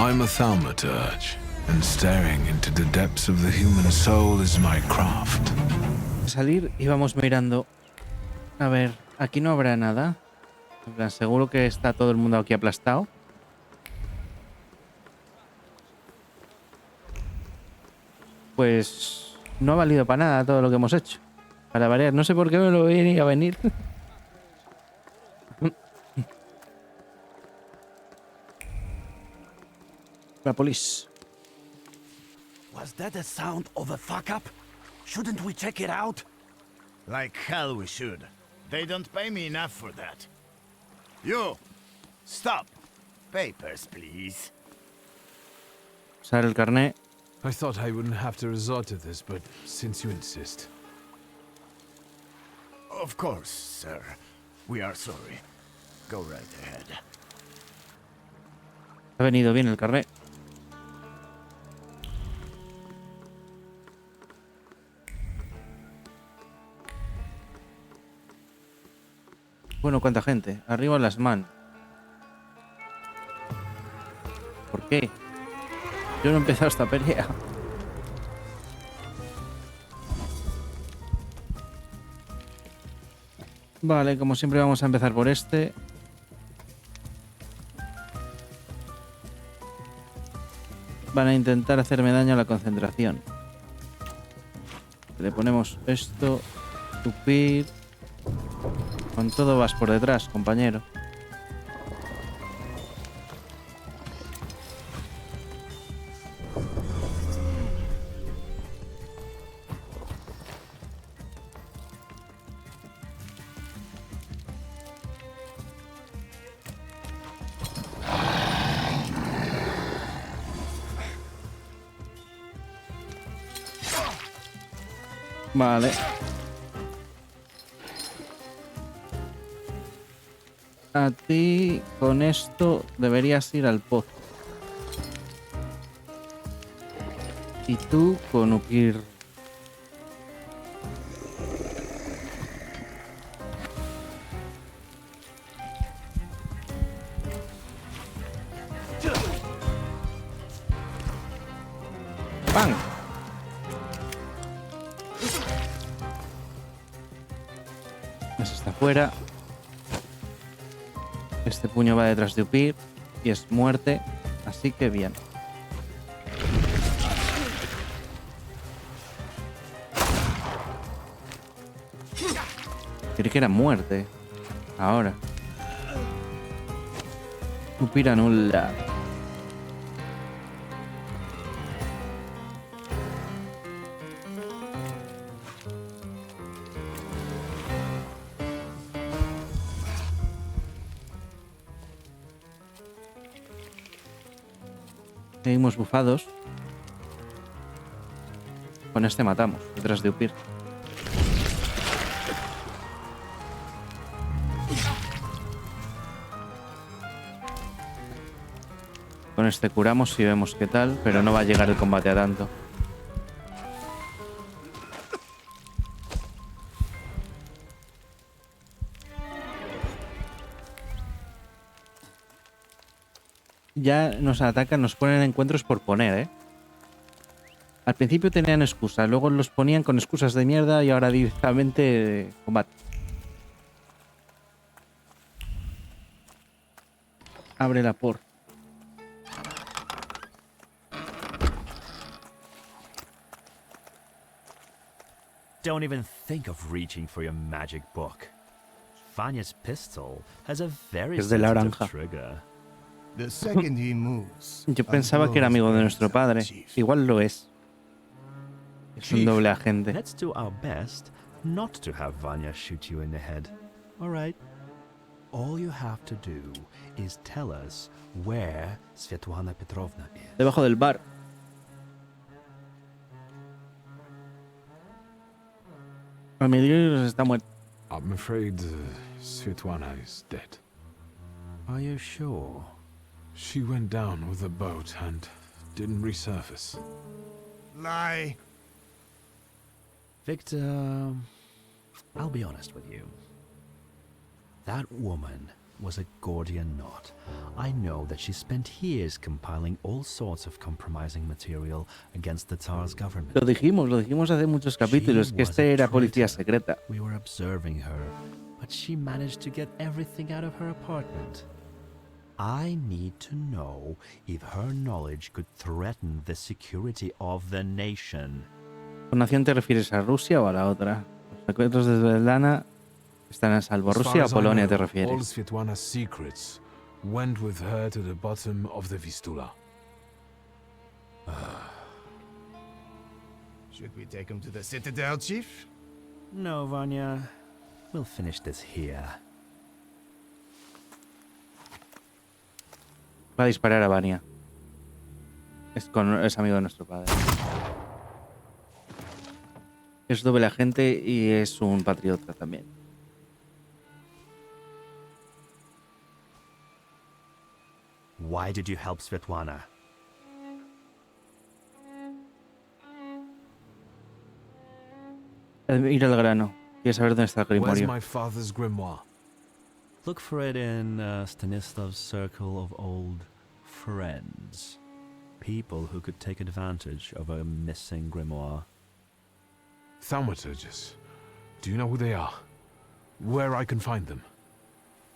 I'm a thaumaturge, and staring into the depths of the human soul is my craft. Salir y vamos mirando. A ver, aquí no habrá nada. En plan, seguro que está todo el mundo aquí aplastado. Pues no ha valido para nada todo lo que hemos hecho. Para variar, no sé por qué me lo venía a venir. La polis. Was that the sound of a fuck up? Shouldn't we check it out? Like hell we should. They don't pay me enough for that. You! Stop! Papers, please. Usar el carnet. I thought I wouldn't have to resort to this, but since you insist. Of course, sir. We are sorry. Go right ahead. Ha venido bien el carnet. Bueno, ¿cuánta gente? Arriba las manos. ¿Por qué? Yo no he empezado esta pelea. Vale, como siempre vamos a empezar por este. Van a intentar hacerme daño a la concentración. Le ponemos esto. Tupir. Con todo vas por detrás, compañero. Vale. A ti con esto deberías ir al pozo. Y tú con Upir. ¡Pam! Ese está fuera. Este puño va detrás de Upir y es muerte, así que bien. Creí que era muerte. Ahora. Upir anula. Seguimos bufados. Con este matamos, detrás de Upir. Con este curamos y vemos qué tal, pero no va a llegar el combate a tanto. Ya nos atacan, nos ponen encuentros por poner, ¿eh? Al principio tenían excusas, luego los ponían con excusas de mierda y ahora directamente combate. Abre la por. Don't even think of reaching for your magic book. Vanya's pistol has a very Es de la sensitive naranja. trigger. The second he moves, Yo pensaba que era amigo de nuestro padre. Igual lo es. Es un doble agente. Let's do our best not to have Vanya shoot you in the head. All right. All you have to do is tell us where Svetlana Petrovna is. Debajo del bar. Amigos está muerto. I'm afraid Svetlana is dead. Are you sure? She went down with a boat and didn't resurface. lie. Victor, I'll be honest with you. That woman was a Gordian knot. I know that she spent years compiling all sorts of compromising material against the Tsar's government. Lo dijimos hace muchos capítulos, que este era policía secreta. We were observing her, but she managed to get everything out of her apartment. I need to know if her knowledge could threaten the security of the nation. ¿Con nación te refieres a Rusia o a la otra? Los secretos de Svetlana están a salvo. ¿A As far Rusia o as I Polonia te know, all refieres? Svetlana's secrets went with her to the bottom of the Vistula. Should we take him to the Citadel, Chief? No, Vanya. We'll finish this here. Va a disparar a Vania. Es amigo de nuestro padre. Es doble agente y es un patriota también. Why did you help Svetlana? Ir al grano. Quiere saber dónde está el Where's grimorio. my father's grimoire? Look for it in Stanislav's circle of old friends. People who could take advantage of a missing grimoire. Thaumaturges. Do you know who they are? Where I can find them?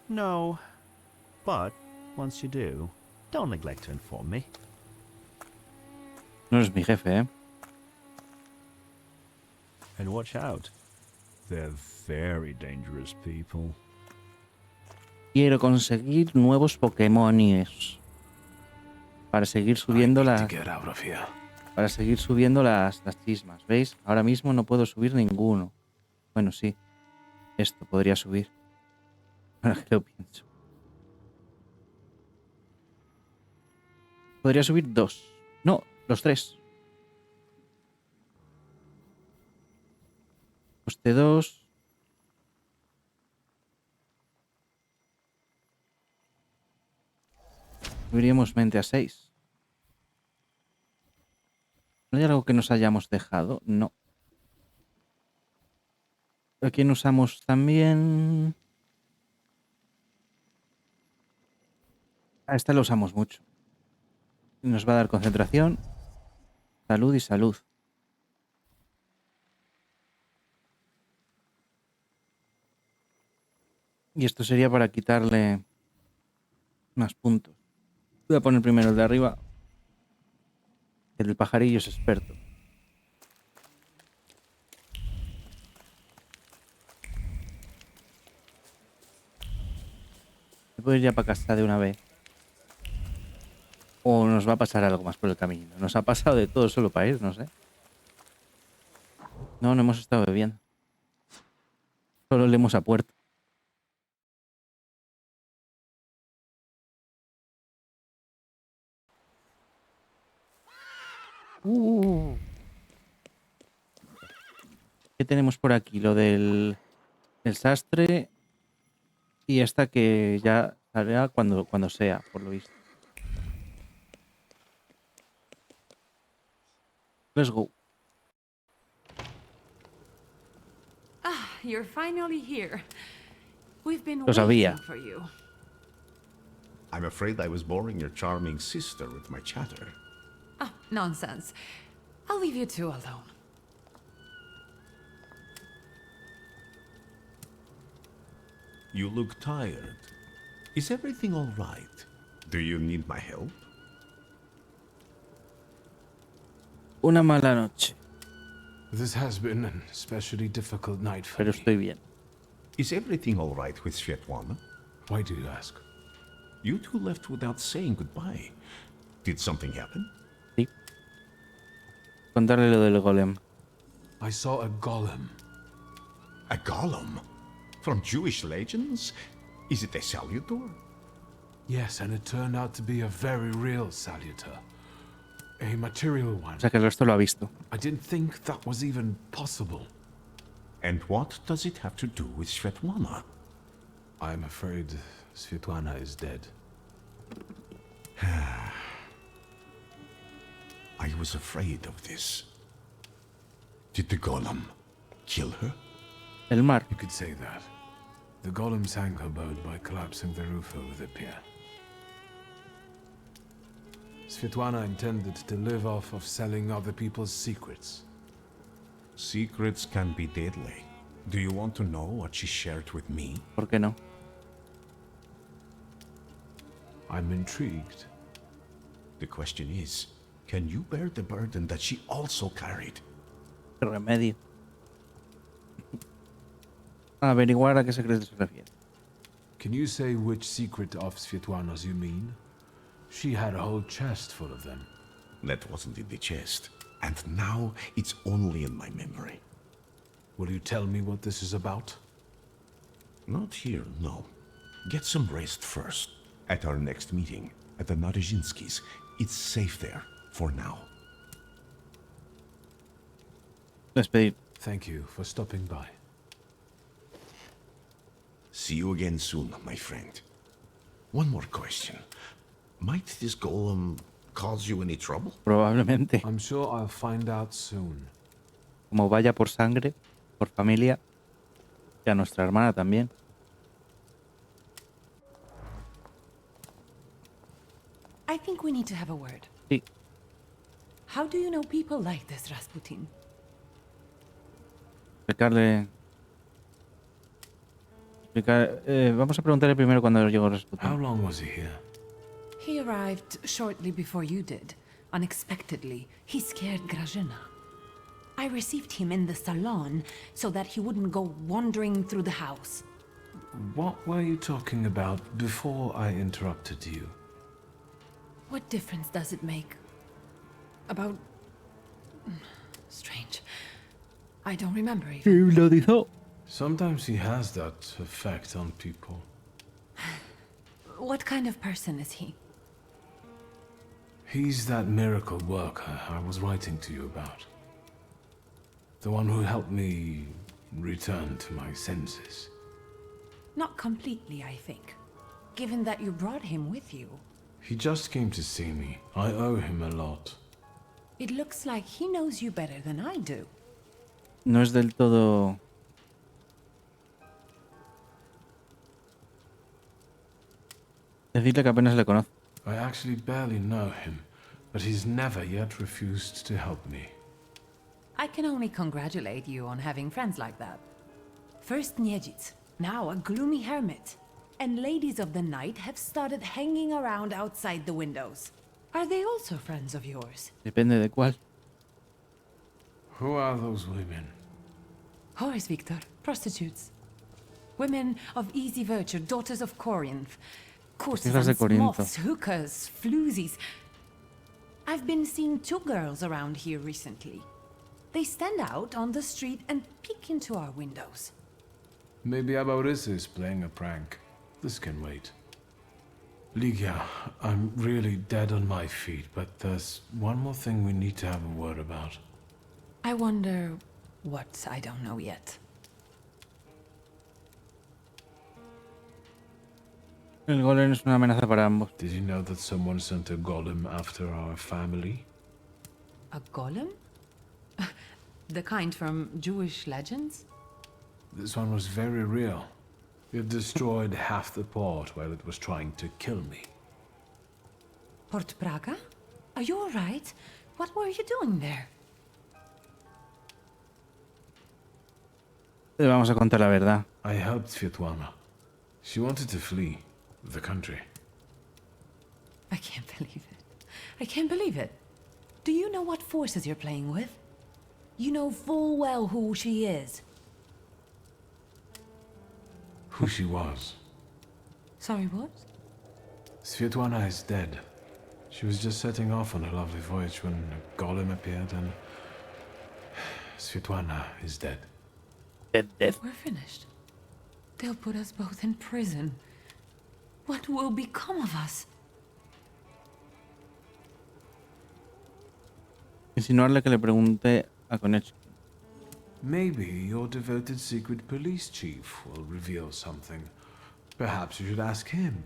No. But, once you do, don't neglect to inform me. No es mi jefe, ¿eh? And watch out. They're very dangerous people. Quiero conseguir nuevos Pokémones. Para seguir subiendo I need las... to get out of here. Para seguir subiendo las chismas. ¿Veis? Ahora mismo no puedo subir ninguno. Bueno, sí. Esto podría subir. Ahora que lo pienso. Podría subir 2. No, los 3. Coste 2. Subiríamos mente a 6. ¿No hay algo que nos hayamos dejado? No. ¿A quién usamos también? A esta la usamos mucho. Nos va a dar concentración, salud y salud. Y esto sería para quitarle más puntos. Voy a poner primero el de arriba. El del pajarillo es experto. Me puedo ir ya para casa de una vez. O nos va a pasar algo más por el camino. Nos ha pasado de todo solo para ir, no sé. No hemos estado bebiendo. Solo leemos a puerto. ¿Qué tenemos por aquí? Lo del el sastre. Y esta que ya saldrá cuando sea, por lo visto. Let's go. Ah, you're finally here. We've been Lo sabía. waiting for you. I'm afraid I was boring your charming sister with my chatter. Ah, nonsense. I'll leave you two alone. You look tired. Is everything all right? Do you need my help? Una mala noche, This has been an especially difficult night for pero me. estoy bien. Is everything all right with Svetlana? Why do you ask? You two left without saying goodbye. Did something happen? Sí. Contarle lo del golem. I saw a golem. A golem? From Jewish legends? Is it a salutor? Yes, and it turned out to be a very real salutor. A material one. O sea que el resto lo ha visto. I didn't think that was even possible. And what does it have to do with Svetlana? I'm afraid Svetlana is dead. I was afraid of this. Did the golem kill her? El mar. You could say that. The golem sank her boat by collapsing the roof over the pier. Svetlana intended to live off of selling other people's secrets. Secrets can be deadly. Do you want to know what she shared with me? ¿Por qué no? I'm intrigued. The question is, can you bear the burden that she also carried? ¿Qué remedio? Averiguar a qué secreto se refiere. Can you say which secret of Svetlana's you mean? She had a whole chest full of them. That wasn't in the chest. And now it's only in my memory. Will you tell me what this is about? Not here, no. Get some rest first. At our next meeting, at the Narizhinskis, it's safe there, for now. Despedir. Thank you for stopping by. See you again soon, my friend. One more question. Might this golem cause you any trouble? Probablemente. I'm sure I'll find out soon. Como vaya por sangre, por familia, y a nuestra hermana también. I think we need to have a word. Sí. How do you know people like this, Rasputin? Vamos a preguntarle primero cuando llegó How Rasputin. long was he here? He arrived shortly before you did. Unexpectedly, he scared Grażyna. I received him in the salon so that he wouldn't go wandering through the house. What were you talking about before I interrupted you? What difference does it make? About... Strange. I don't remember even. Hipnotizó. Sometimes he has that effect on people. What kind of person is he? He's that miracle worker I was writing to you about. The one who helped me return to my senses. Not completely, I think. Given that you brought him with you. He just came to see me. I owe him a lot. It looks like he knows you better than I do. No es del todo... Decirle que apenas le conoce. I actually barely know him, but he's never yet refused to help me. I can only congratulate you on having friends like that. First Niedzic, now a gloomy hermit. And ladies of the night have started hanging around outside the windows. Are they also friends of yours? Depende de cuál. Who are those women? Whores, Victor. Prostitutes. Women of easy virtue, daughters of Corinth. Hijas de Courtesans, Corinto. moths, hookers, floozies. I've been seeing two girls around here recently. They stand out on the street and peek into our windows. Maybe Abaurisa is playing a prank. This can wait. Ligia, I'm really dead on my feet, but there's one more thing we need to have a word about. I wonder what I don't know yet. El golem es una amenaza para ambos. Did you know that someone sent a golem after our family? A golem? The kind from Jewish legends? This one was very real. It destroyed half the port while it was trying to kill me. Port Praga? Are you alright? What were you doing there? Le vamos a contar la verdad. I helped Svetlana. She wanted to flee the country. I can't believe it. I can't believe it. Do you know what forces you're playing with? You know full well who she is. Who she was. Sorry, what? Svetlana is dead. She was just setting off on a lovely voyage when a golem appeared and... Svetlana is dead. We're finished. They'll put us both in prison. What will become of us? Insinuarle que le pregunte a Konechki. Maybe your devoted secret police chief will reveal something. Perhaps you should ask him.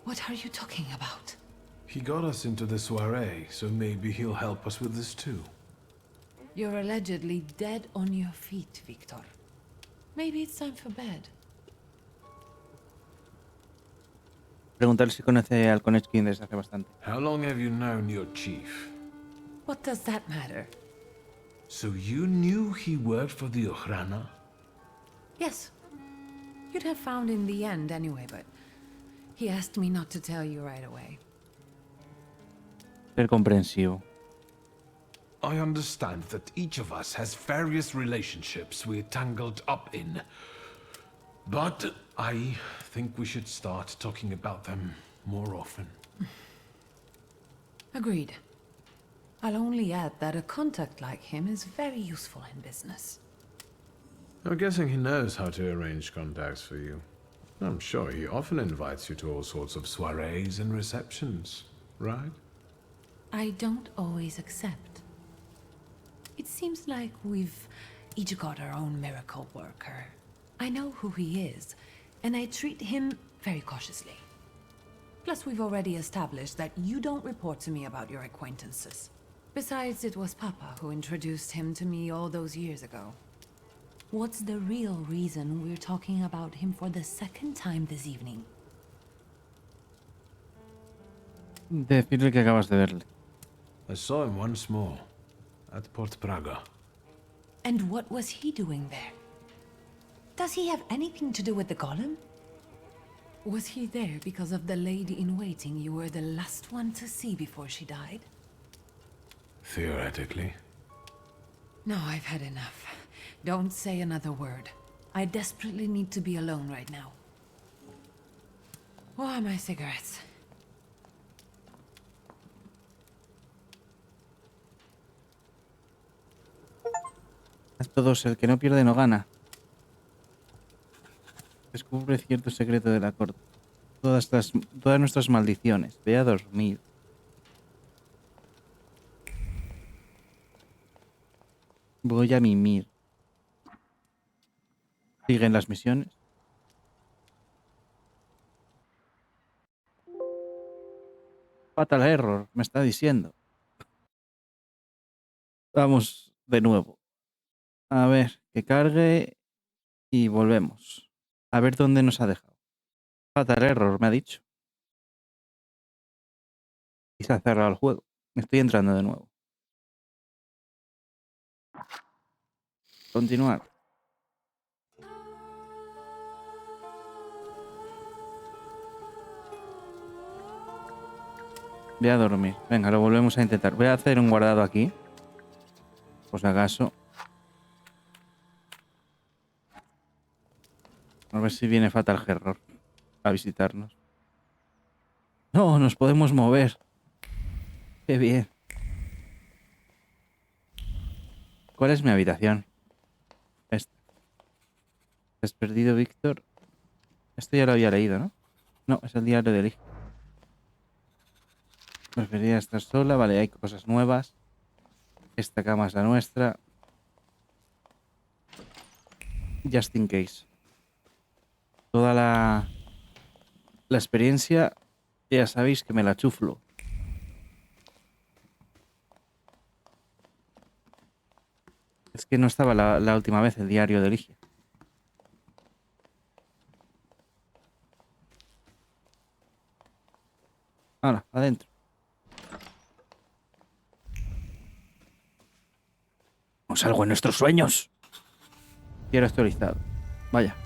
What are you talking about? He got us into the soiree, so maybe he'll help us with this too. You're allegedly dead on your feet, Victor. Maybe it's time for bed. Preguntarle si conoce al Konechkin desde hace bastante. How long have you known your chief? What does that matter? So you knew he worked for the Ochrana? Yes. You'd have found in the end anyway, but he asked me not to tell you right away. Ser comprensivo. I understand that each of us has various relationships we're tangled up in. But I think we should start talking about them more often. Agreed. I'll only add that a contact like him is very useful in business. I'm guessing he knows how to arrange contacts for you. I'm sure he often invites you to all sorts of soirees and receptions, right? I don't always accept. It seems like we've each got our own miracle worker. I know who he is, and I treat him very cautiously. Plus, we've already established that you don't report to me about your acquaintances. Besides, it was Papa who introduced him to me all those years ago. What's the real reason we're talking about him for the second time this evening? Decirle que acabas de verle. I saw him once more, at Port Praga. And what was he doing there? Does he have anything to do with the golem? Was he there because of the lady-in-waiting you were the last one to see before she died? Theoretically. No, I've had enough. Don't say another word. I desperately need to be alone right now. Where are my cigarettes? Todos, el que no pierde no gana. Descubre cierto secreto de la corte. Todas nuestras maldiciones. Ve a dormir. Voy a mimir. Siguen las misiones. Fatal error, me está diciendo. Vamos de nuevo. A ver, que cargue y volvemos. A ver dónde nos ha dejado. Fatal error, me ha dicho. Y se ha cerrado el juego. Me estoy entrando de nuevo. Continuar. Voy a dormir. Venga, lo volvemos a intentar. Voy a hacer un guardado aquí. Por si acaso. A ver si viene Fatal Error a visitarnos. No, nos podemos mover. Qué bien. ¿Cuál es mi habitación? Esta. ¿Has perdido, Víctor? Esto ya lo había leído, ¿no? No, es el diario de Ligia. Preferiría estar sola. Vale, hay cosas nuevas. Esta cama es la nuestra. Just in case. Toda la experiencia, ya sabéis que me la chuflo. Es que no estaba la última vez el diario de Ligia. Ahora, adentro. ¿Vamos algo en nuestros sueños? Quiero actualizado. Vaya.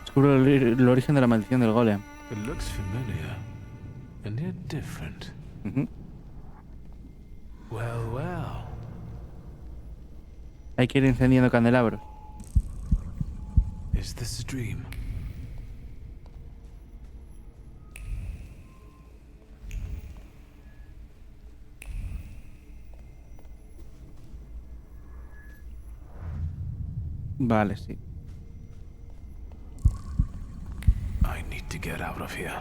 Descubro el origen de la maldición del golem. It looks familiar, and yet different. Well, well. Hay que ir encendiendo candelabros. Is this a dream? Vale, sí. I need to get out of here.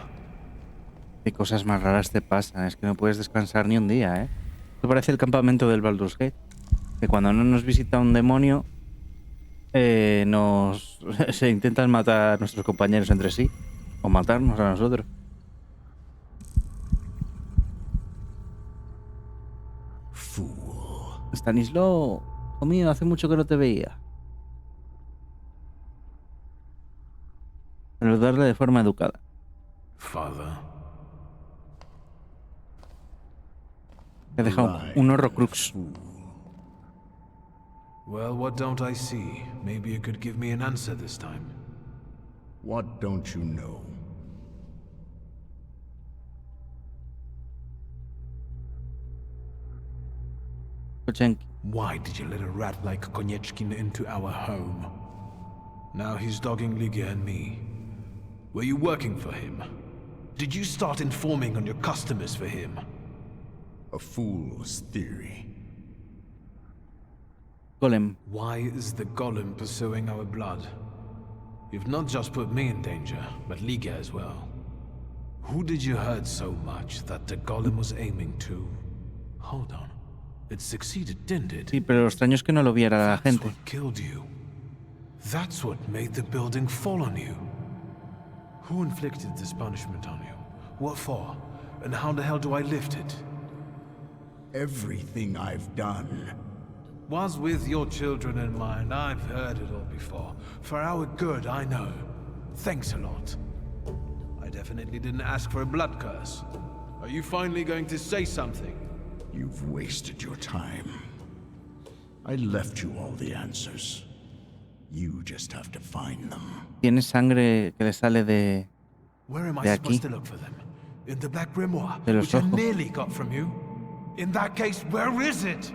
Qué cosas más raras te pasan. Es que no puedes descansar ni un día, ¿eh? Esto parece el campamento del Baldur's Gate. Que cuando no nos visita un demonio, se intentan matar a nuestros compañeros entre sí. O matarnos a nosotros. Fool. Stanislaw, hijo mío, hace mucho que no te veía. Saludarle de forma educada. Father. He dejado un horrocrux. Well, what don't I see? Maybe you could give me an answer this time. What don't you know? Pochenki. Why did you let a rat like Konieczkin into our home? Now he's dogging Ligia and me. Were you working for him? Did you start informing on your customers for him? A fool's theory. Golem. Why is the golem pursuing our blood? You've not just put me in danger, but Ligia as well. Who did you hurt so much that the golem was aiming to? Hold on. It succeeded, didn't it? Sí, pero lo extraño es que no lo viera la That's gente. what killed you. That's what made the building fall on you. Who inflicted this punishment on you? What for? And how the hell do I lift it? Everything I've done. Was with your children in mind. I've heard it all before. For our good, I know. Thanks a lot. I definitely didn't ask for a blood curse. Are you finally going to say something? You've wasted your time. I left you all the answers. You just have to find them. Tiene sangre que le sale de Where am I de supposed aquí. to look for them? In the Black Grimoire, De los which I ojos. nearly got from you? In that case, where is it?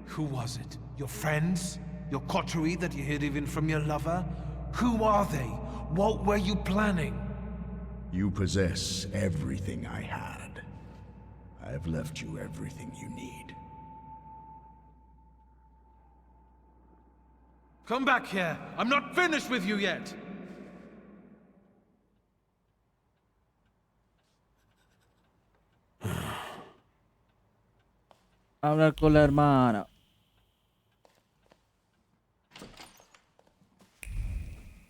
Who was it? Your friends? Your coterie that you hid even from your lover? Who are they? What were you planning? You possess everything I had. I've left you everything you need. Come back here! I'm not finished with you yet! Hablar con la hermana.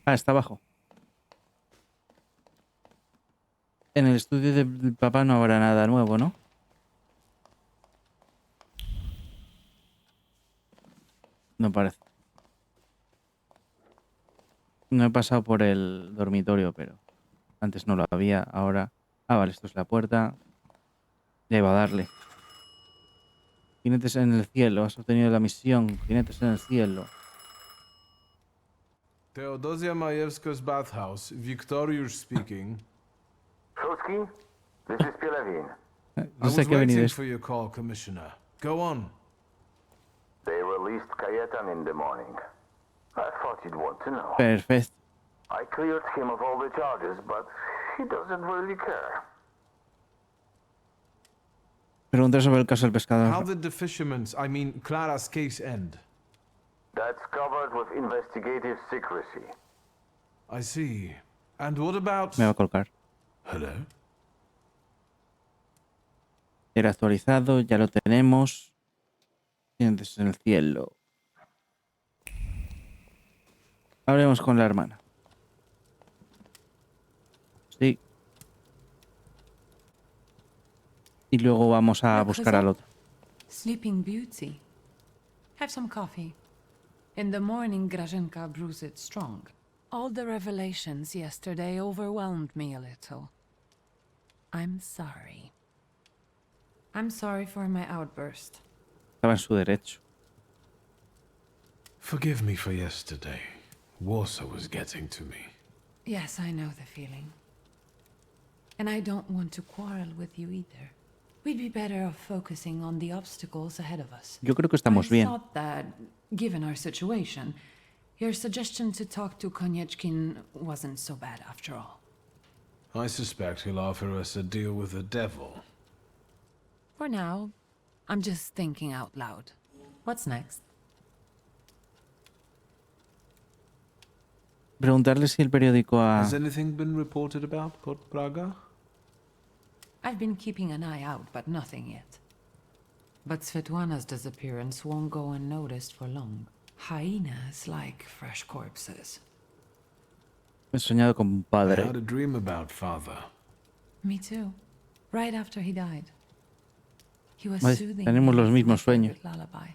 Ah, está abajo. En el estudio del papá no habrá nada nuevo, ¿no? No parece. No he pasado por el dormitorio, pero antes no lo había, ahora... Ah, vale, esto es la puerta. Ya iba a darle. Jinetes en el cielo, has obtenido la misión. Jinetes en el cielo. Teodosia Majewska's bathhouse. Victorius speaking. Trotsky, this is Pilavin. No sé qué ha venido esto. for your call, Commissioner. Go on. They released Kayetan in the morning. I thought you'd want to know. Perfecto. I cleared him of all the charges, but he doesn't really care. Preguntar sobre el caso del pescador. How did the fisherman's, I mean, Clara's case end? That's covered with investigative secrecy. I see. And what about... Me va a colgar. Hello? Era actualizado, ya lo tenemos. Jinetes en el cielo. Hablemos con la hermana. Sí. Y luego vamos a buscar al otro. Sleeping Beauty. Have some coffee. In the morning, Graženka brews it strong. All the revelations yesterday overwhelmed me a little. I'm sorry. I'm sorry for my outburst. Estaba en su derecho. Forgive me for yesterday. Warsaw was getting to me. Yes, I know the feeling. And I don't want to quarrel with you either. We'd be better off focusing on the obstacles ahead of us. Yo creo que estamos I bien. thought that, given our situation, your suggestion to talk to Konieczkin wasn't so bad after all. I suspect he'll offer us a deal with the devil. For now, I'm just thinking out loud. What's next? Preguntarle si el periódico ha... Has anything been reported about Port Praga? I've been keeping an eye out, but nothing yet. But Svetlana's disappearance won't go unnoticed for long. Hyenas like fresh corpses. He soñado con un I padre. had a dream about father. Me too. Right after he died. He was Pues, soothing tenemos me los with my mismos sueños. favorite lullaby.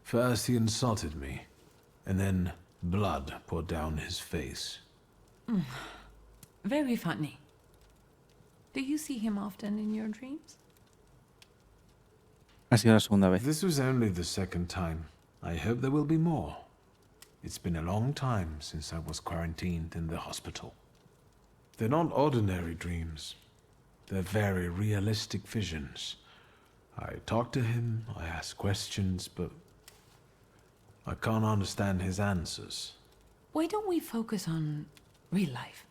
First he insulted me, and then blood poured down his face. Very funny. Do you see him often in your dreams? Ha sido la segunda vez. This was only the second time. I hope there will be more. It's been a long time since I was quarantined in the hospital. They're not ordinary dreams. They're very realistic visions. I talk to him, I ask questions, but I can't understand his answers. Why don't we focus on real life?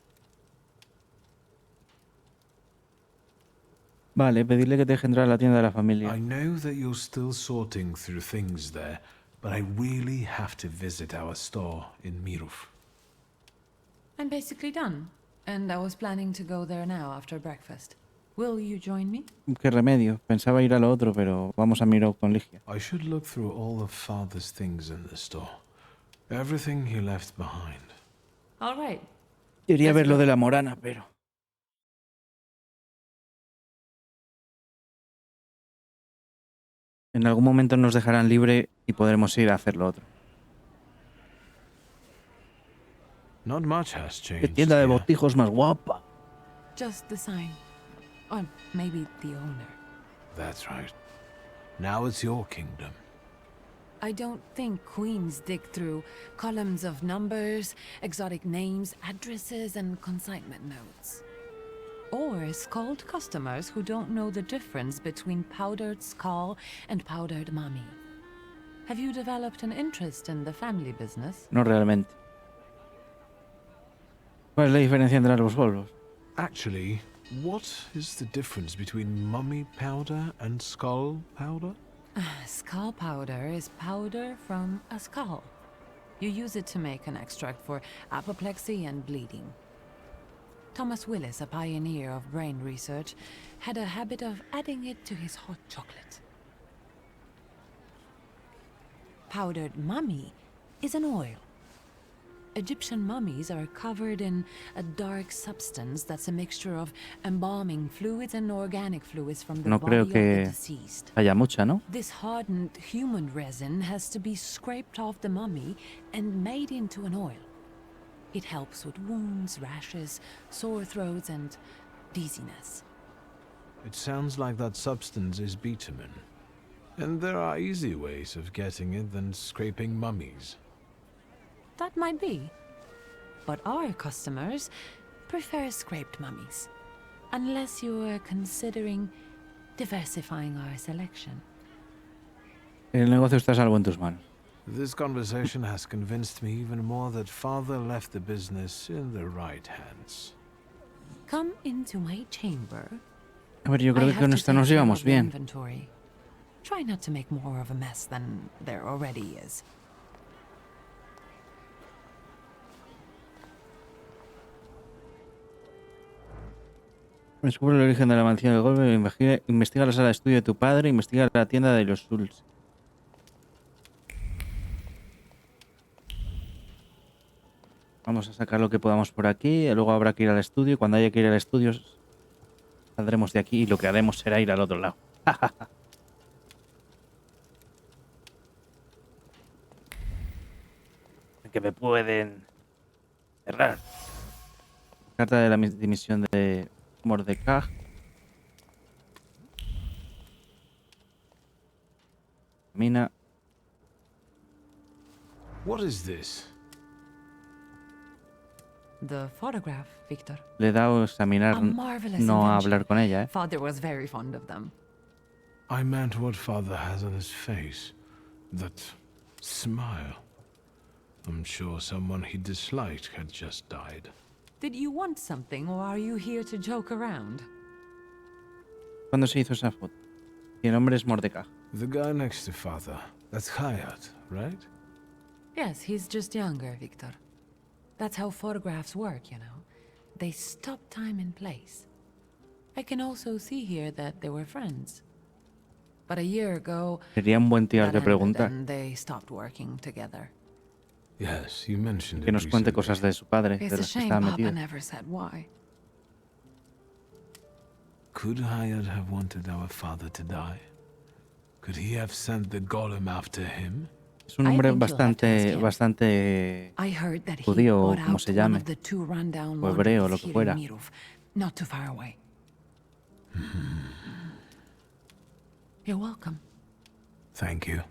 Vale, pedirle que te deje entrar a la tienda de la familia. I know that you're still sorting through things there, but I really have to visit our store in Mirov. I'm basically done, and I was planning to go there now after breakfast. Will you join me? Qué remedio. Pensaba ir a lo otro, pero vamos a mirar con Ligia. I should look through all of Father's things in the store. Everything he left behind. All right. Quería ver lo de la morana, pero... En algún momento nos dejarán libre y podremos ir a hacer lo otro. Not much has Qué changed. tienda de here. botijos más guapa. Just the sign. Or maybe the owner. That's right. Now it's your kingdom. I don't think queens dig through columns of numbers, exotic names, addresses, and consignment notes. Or scald customers who don't know the difference between powdered skull and powdered mummy. Have you developed an interest in the family business? No realmente. ¿Cuál es la diferencia entre los polvos? Actually, what is the difference between mummy powder and skull powder? Skull powder is powder from a skull. You use it to make an extract for apoplexy and bleeding. Thomas Willis, a pioneer of brain research, had a habit of adding it to his hot chocolate. Powdered mummy is an oil. Egyptian mummies are covered in a dark substance that's a mixture of embalming fluids and organic fluids from the No body creo of the que deceased. haya mucha, ¿no? This hardened human resin has to be scraped off the mummy and made into an oil. It helps with wounds, rashes, sore throats, and dizziness. It sounds like that substance is bitumen. And there are easy ways of getting it than scraping mummies. That might be. But our customers prefer scraped mummies. Unless you're considering diversifying our selection. El negocio está a salvo en tus manos. This conversation has convinced me even more that Father left the business in the right hands. Come into my chamber. A ver, yo I creo que have con to esto take nos care llevamos of the bien. inventory. Try not to make more of a mess than there already is. Descubre el origen de la mansión del golpe, investiga la sala de estudio de tu padre, investiga la tienda de los Suls. Vamos a sacar lo que podamos por aquí, luego habrá que ir al estudio, y cuando haya que ir al estudio saldremos de aquí y lo que haremos será ir al otro lado. Que me pueden cerrar. Carta de la dimisión de Mordecai. Mina. What is this? The photograph, Victor. Le he dado a examinar, A marvelous no a invention. hablar con ella, ¿eh? Father was very fond of them. I meant what Father has on his face. That smile. I'm sure someone he disliked had just died. Did you want something, or are you here to joke around? ¿Cuándo se hizo esa foto? Y el nombre es Mordecai. The guy next to Father. That's Hayat, right? Yes, he's just younger, Victor. That's how photographs work, you know. They stop time and place. I can also see here that they were friends. But a year ago, Sería un buen tío al that que ended preguntar. and they stopped working together. Yes, you mentioned Que it nos cuente recently. cosas de su padre, de It's a las que shame estaba Papa metido. never said why. Could Hayat have wanted our father to die? Could he have sent the golem after him? Es un I hombre think you'll have to ask him. bastante I heard that he judío, bought como out se one llame, of the two rundown o hebreo, laundries lo que here fuera. in Mirov, not too far away. You're welcome. Thank you.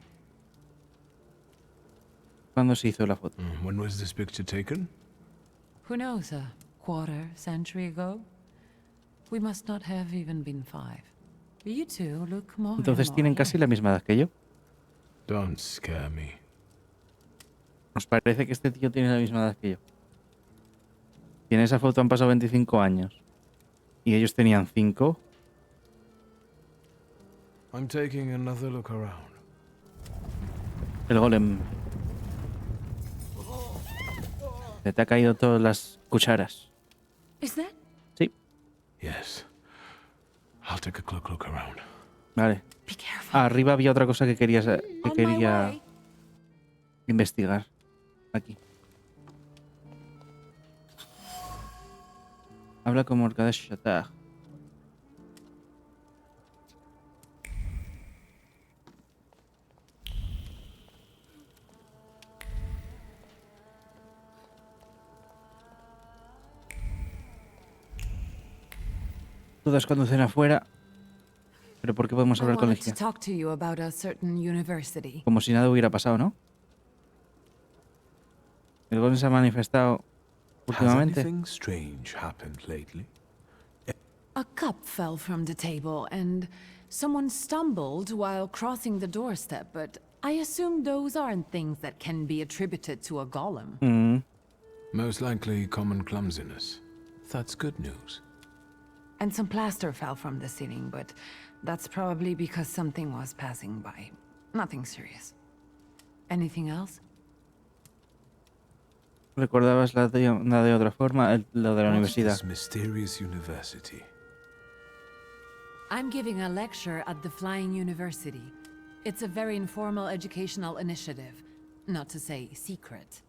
¿Cuándo se hizo la foto? When was this picture taken? Who knows, a quarter century ago? We must not have even been 5. You two look more Entonces and tienen more casi alike. la misma edad que yo. Don't scare me. ¿Os parece que este tío tiene la misma edad que yo? Y en esa foto han pasado 25 años. Y ellos tenían 5. I'm taking another look around. El golem. Se te ha caído todas las cucharas. Is that? Sí, Yes. I'll take a quick look around. vale. Be careful. Arriba había otra cosa que quería On my way. investigar. Aquí. Habla con Morkadesh Shatag. Todas conducen afuera. Pero ¿por qué podemos I hablar con wanted to Legia? talk to you about a certain university. Como si nada hubiera pasado, ¿no? El golem se ha manifestado Has últimamente. anything strange happened lately? A cup fell from the table and someone stumbled while crossing the doorstep, but I assume those aren't things that can be attributed to a golem. Most likely common clumsiness. That's good news. And some plaster fell from the ceiling, but that's probably because something was passing by. Nothing serious. Anything else? ¿Recordabas la de otra forma? Lo de la What's universidad. this mysterious university? I'm giving a lecture at the Flying University. It's a very informal educational initiative, not to say secret.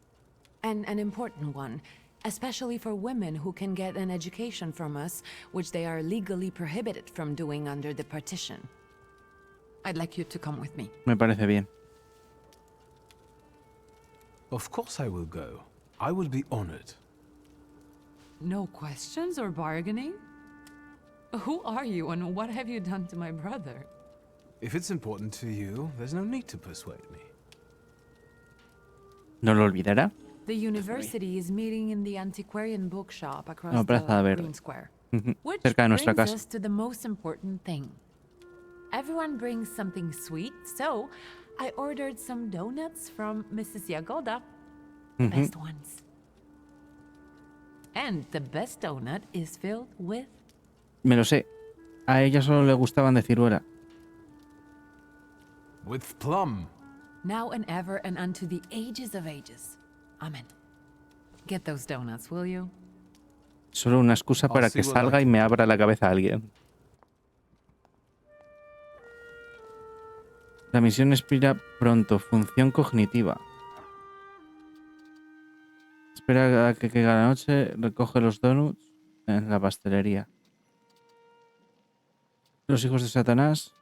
And an important one, especially for women who can get an education from us, which they are legally prohibited from doing under the partition. I'd like you to come with me. Me parece bien. Of course I will go. I will be honored. No questions or bargaining? Who are you and what have you done to my brother? If it's important to you, there's no need to persuade me. ¿No lo olvidará? The university is meeting in the antiquarian bookshop across No, Plaza the Verde. Green Square. Ujú. Which Cerca de nuestra brings casa. us to the most important thing. Everyone brings something sweet, so I ordered some donuts from Mrs. Yagoda. The best ones. And the best donut is filled with... Me lo sé. A ella solo le gustaban de ciruela. With plum. Now and ever and unto the ages of ages. Amen. Get those donuts, will you? Solo una excusa para see que what I salga y can me do. abra la cabeza a alguien. La misión expira pronto. Función cognitiva. Espera a que caiga la noche. Recoge los donuts en la pastelería. Los hijos de Satanás.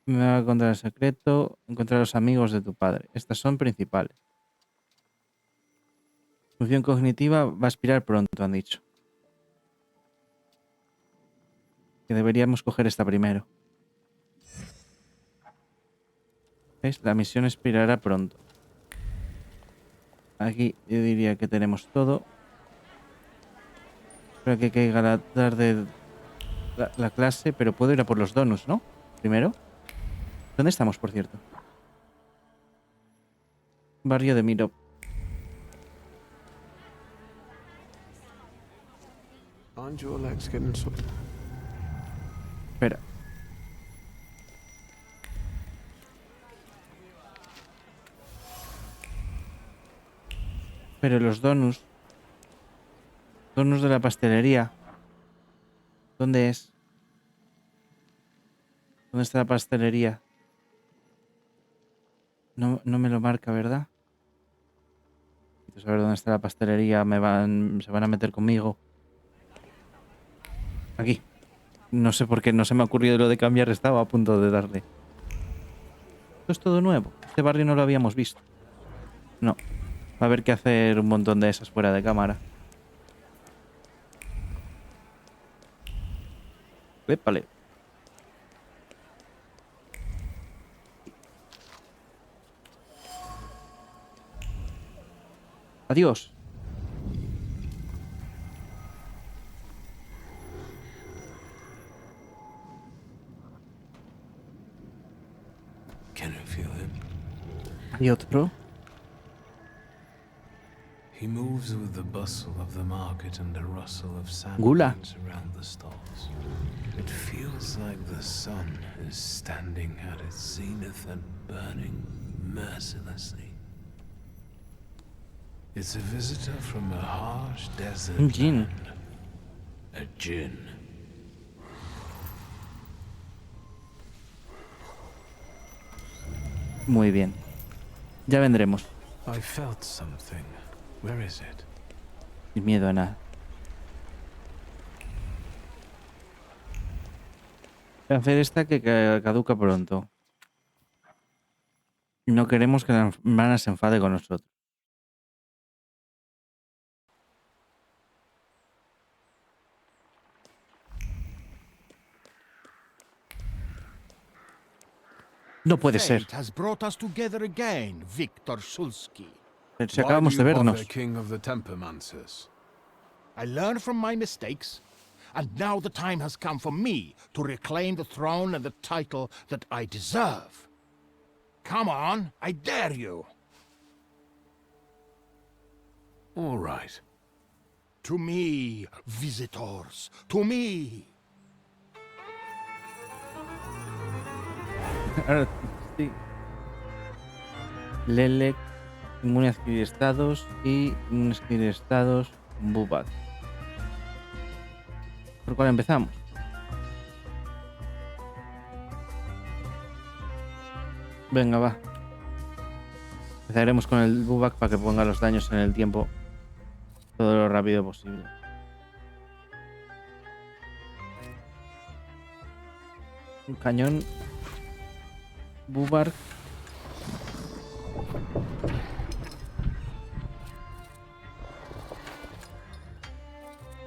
Me va a encontrar el secreto. Encontrar a los amigos de tu padre. Estas son principales. Función cognitiva va a expirar pronto, han dicho. Que deberíamos coger esta primero. ¿Veis? La misión expirará pronto. Aquí yo diría que tenemos todo. Espero que caiga la tarde la clase, pero puedo ir a por los donuts, ¿no? Primero. ¿Dónde estamos, por cierto? Barrio de Miro. Aren't your legs getting sore? Espera. Pero los donuts. Donuts de la pastelería. ¿Dónde es? ¿Dónde está la pastelería? No me lo marca, ¿verdad? Quiero saber dónde está la pastelería. Se van a meter conmigo. Aquí. No sé por qué no se me ha ocurrido lo de cambiar. Estaba a punto de darle. Esto es todo nuevo. Este barrio no lo habíamos visto. No. Va a haber que hacer un montón de esas fuera de cámara. Épale. Adiós. Can you feel him? ¿Hay otro? He moves with the bustle of the market and the rustle of Gula. sandals around the stalls. It feels like the sun is standing at its zenith and burning mercilessly. It's a visitor from a harsh desert Un djinn. land. A djinn. Muy bien. Ya vendremos. I felt something. Where is it? Sin miedo a nada. Voy a hacer esta que caduca pronto. Y no queremos que la hermana se enfade con nosotros. No puede ser. Fate has brought us together again, Victor Shulsky. Si acabamos de vernos. King of the Tempermancers? I learned from my mistakes, and now the time has come for me to reclaim the throne and the title that I deserve. Come on, I dare you. All right. To me, visitors, to me. Ahora sí. Lelek, inmune a adquirir estados y inmune a adquirir estados Bubak. ¿Por cuál empezamos? Venga, va. Empezaremos con el Bubak para que ponga los daños en el tiempo todo lo rápido posible. Un cañón Bubak.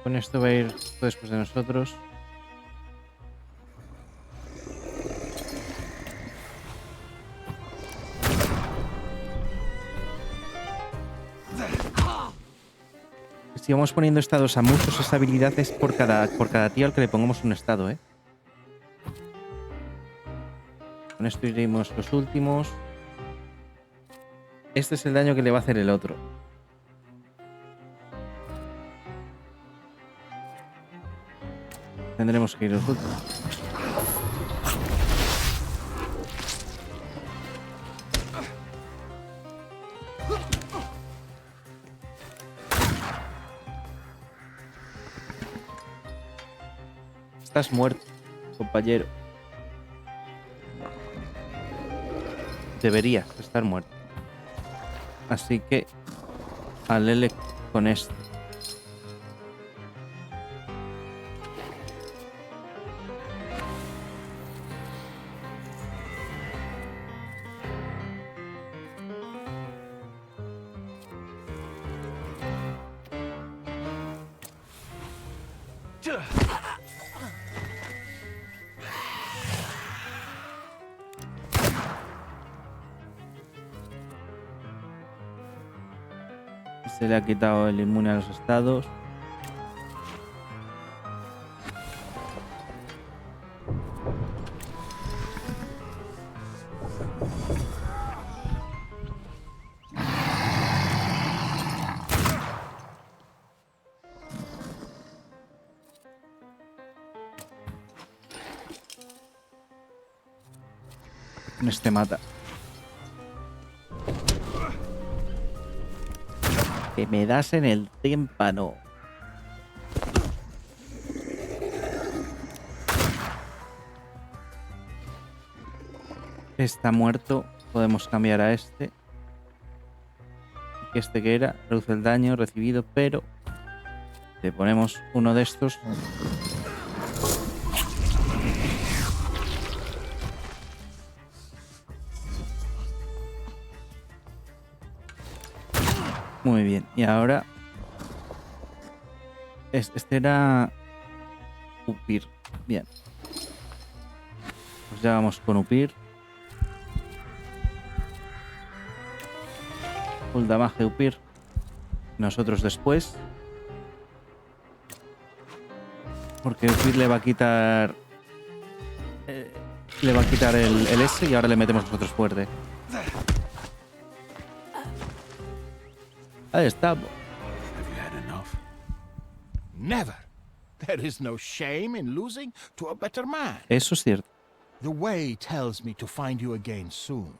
Con esto va a ir después de nosotros. Si vamos poniendo estados a muchos, esa habilidad es por cada tío al que le pongamos un estado, ¿eh? Con esto iremos los últimos. Este es el daño que le va a hacer el otro. Tendremos que ir los últimos. Estás muerto, compañero. Deberías estar muerto. Así que alele con esto. Se le ha quitado el inmune a los estados. Este mata. Que me das en el tímpano. Está muerto. Podemos cambiar a este. Y este que era, reduce el daño recibido, pero le ponemos uno de estos. Muy bien, y ahora este era Upir. Bien, pues ya vamos con Upir. Full damage Upir. Nosotros después. Porque Phil le va a quitar... le va a quitar el S y ahora le metemos nosotros fuerte. Ahí estamos. Have you had enough? Never. There is no shame in losing to a better man. Eso es cierto. The way tells me to find you again soon.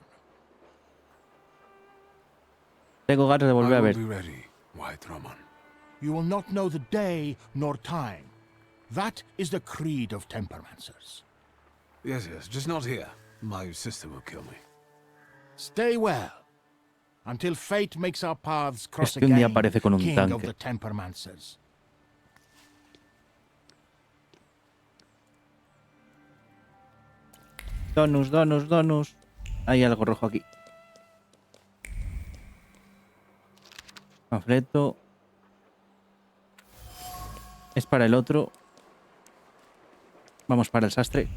Tengo ganas de volver I a will ver. be ready, White Roman. You will not know the day nor time. That is the creed of temperamancers. Yes, just not here. My sister will kill me. Stay well, until fate makes our paths cross que un día again, aparece con un king tanque. of the temperamancers. Donus. Hay algo rojo aquí. Panfleto. Es para el otro. Vamos para el sastre.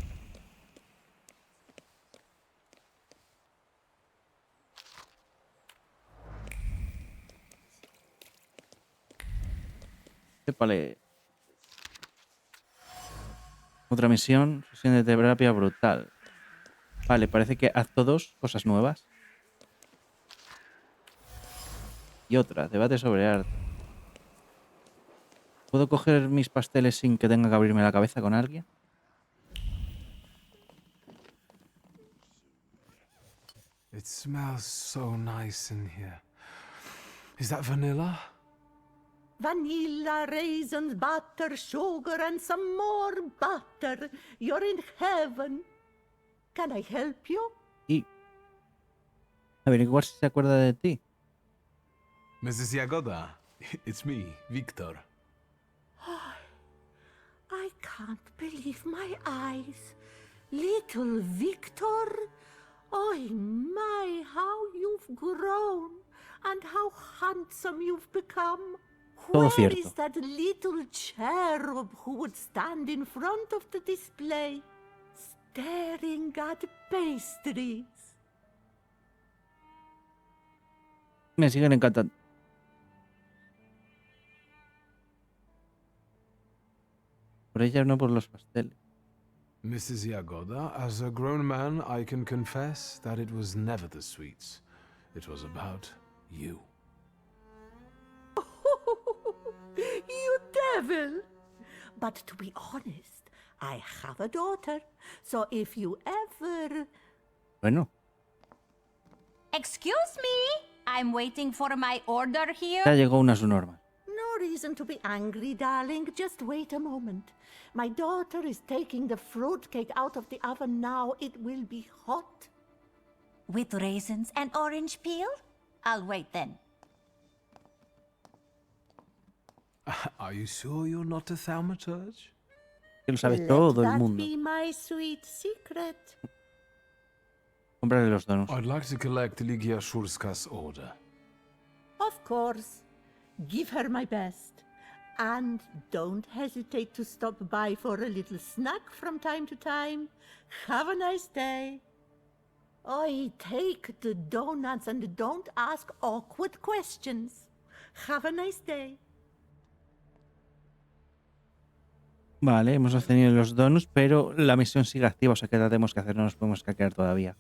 Vale. Otra sesión de terapia brutal. Vale, parece que haz todos cosas nuevas. Y otra, debate sobre arte. ¿Puedo coger mis pasteles sin que tenga que abrirme la cabeza con alguien? It smells so nice in here. Is that vanilla? Vanilla, raisins, butter, sugar, and some more butter. You're in heaven. Can I help you? Y... averiguar si se acuerda de ti. Mrs. Yagoda, it's me, Victor. I can't believe my eyes. Little Victor. Oh my, how you've grown. And how handsome you've become. Todo Where cierto. is that little cherub who would stand in front of the display, staring at pastries? Me siguen encantando. Por ella, no por los pasteles. Mrs. Yagoda, as a grown man, I can confess that it was never the sweets. It was about you. You devil! But to be honest, I have a daughter, so if you ever... Bueno, Excuse me, I'm waiting for my order here. ya llegó una su norma. No reason to be angry, darling. Just wait a moment. My daughter is taking the fruitcake out of the oven now. It will be hot. With raisins and orange peel? I'll wait then. Are you sure you're not a thaumaturge? Que lo sabe Let todo el that mundo. be my sweet secret. Cómprale los donuts. I'd like to collect Ligia Shurska's order. Of course. Give her my best. And don't hesitate to stop by for a little snack from time to time. Have a nice day. Oi, take the donuts and don't ask awkward questions. Have a nice day. Vale, hemos obtenido los donuts, pero la misión sigue activa, o sea que la tenemos que hacer, no nos podemos hackear todavía.